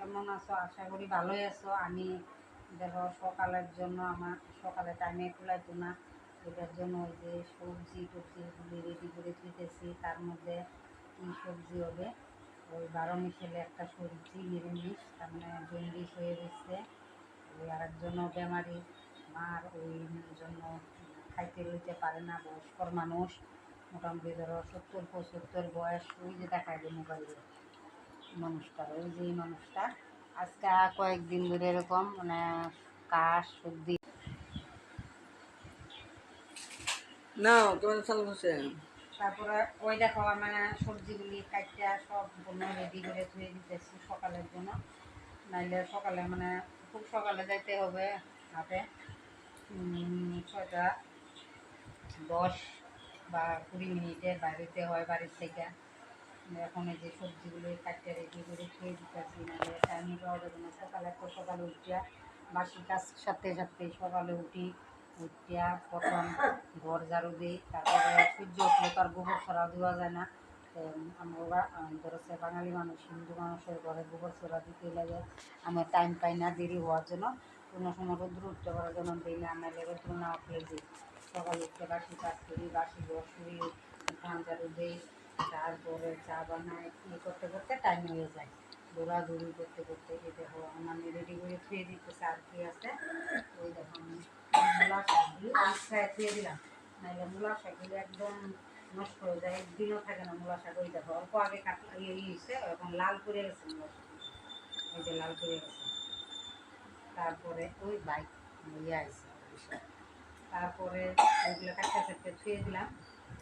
কেমন আছো? আশা করি ভালোই আছো। আমি দেখো সকালের জন্য আমার সকালে টাইমে কুলাইতো না, এটার জন্য ওই যে সবজি টবজিগুলি রেডি করে দিতেছি। তার মধ্যে কী সবজি হবে? ওই 12 মিশেলে একটা সবজি নিরামিষ, তার মানে জন্ডিস হয়ে গেছে। ওই আরেকজনও বেমারি, মার ওই জন্য খাইতে লইতে পারে না, বয়স্কর মানুষ, মোটামুটি ধরো 70-75 বয়স। ওই যে দেখায় যে মোবাইলে মানুষটার, ওই যে এই মানুষটা আজকে কয়েকদিন ধরে এরকম মানে কাশ সর্দি। না তোমার চালু হচ্ছে। তারপরে ওই দেখো মানে সবজিগুলি কাটিয়া সব রেডি করে ধুয়ে দিতেছি সকালের জন্য, নাইলে সকালে মানে খুব সকালে যাইতে হবে হাটে। 6:10 বা 20 মিনিটের বাইরেতে হয় বাড়ির থেকে। এখন এই যে সবজিগুলো কাটতে রেডি করে খেয়ে দিতেছি, নাহলে টাইম পাওয়া যাবে না। সকালে তো সকালে উঠিয়া বাসি কাজ সাথে সাথে সকালে উঠিয়া প্রথম ঘর ঝাড়ু দিই, তারপরে সূর্য উঠলে তো আর গোবর ছড়া দেওয়া যায় না। তো আমরা ধরেছে বাঙালি মানুষ, হিন্দু মানুষের ঘরে গোবর ছড়া দিতে লাগে। আমার টাইম পাই না দেরি হওয়ার জন্য, কোনো সময় রোদ্র উঠতে পারার জন্য দিই না, নাহলে রোদ্র না উঠলে দিই। সকালে উঠতে বাসি কাজ করি, বাসি ঘর শুরি, ধান ঝাড়ু দিই, তারপরে চা বানাই। করতে করতে টাইম হয়ে যায়, দৌড়াদৌড়ি করতে করতে। এই দেখো আমি রেডি করে ধুয়ে দিতেছে। আর কি আছে ওই দেখো আমি মূলা শাকগুলি আজকায় ধুয়ে দিলাম, নাহলে মূলা শাকগুলি একদম নষ্ট হয়ে যায়, একদিনও থাকে না মূলা শাক। ওই দেখো অল্প আগে কাটলা হয়েছে, এখন লাল করে গেছে মূলা শাক, এই যে লাল করে গেছে। তারপরে ওই বাইক নিয়ে আসছে, তারপরে ওইগুলো কাটতে কাটতে ধুয়ে দিলাম।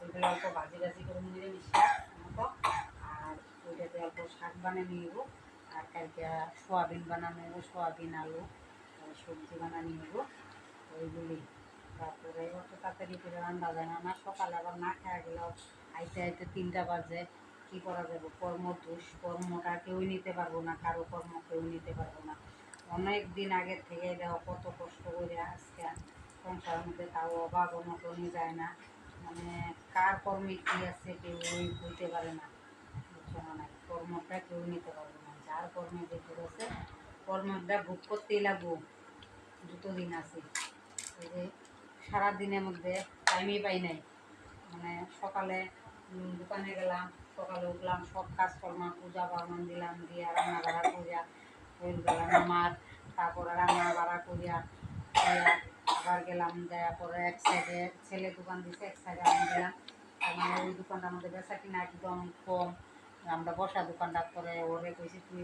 ওইগুলো অল্প ভাজি ভাজি করে নিয়ে মিশিয়ে মতো, আর ওইটাতে অল্প শাক বানিয়ে নিব। আর কালকে সোয়াবিন বানানো নেবো, সোয়াবিন আলু সবজি বানানো নেবো ওইগুলি। তারপরে অত তাড়াতাড়ি করে রান্না যায় না, সকালে আবার না খাওয়া গেলেও আইতে আইতে 3টা বাজে। কী করা যাবে? কর্মটা কেউই নিতে পারবো না, কারো কর্ম কেউ নিতে পারবো না। অনেক দিন আগের থেকে দেখো কত কষ্ট করে আজকে সংসারের মধ্যে, তাও অভাব অনটনই যায় না। মানে কার কর্মে কী আছে কেউ বলতে পারে না, বুঝছো না? কর্মটা কেউ নিতে পারবে না, যার কর্মে যে করেছে কর্মটা ভোগ করতেই লাগবো যতদিন আছে। এই যে সারাদিনের মধ্যে টাইমই পাই নাই। মানে সকালে দোকানে গেলাম, সকালে উঠলাম, সব কাজ করলাম, পূজা বারমান দিলাম, দিয়ে রান্না বাড়া করিয়া হয়ে গেলাম আমার। তারপরে রান্না বাড়া করিয়া আবার গেলাম, দেওয়ার পরে এক সাইডে ছেলে দোকান দিচ্ছে, এক সাইডে আমি গেলাম। মানে ওই দোকানটা আমাদের বেচা কিনা একদম কম, আমরা বসা দোকানটা করে ওরে কইছি তুই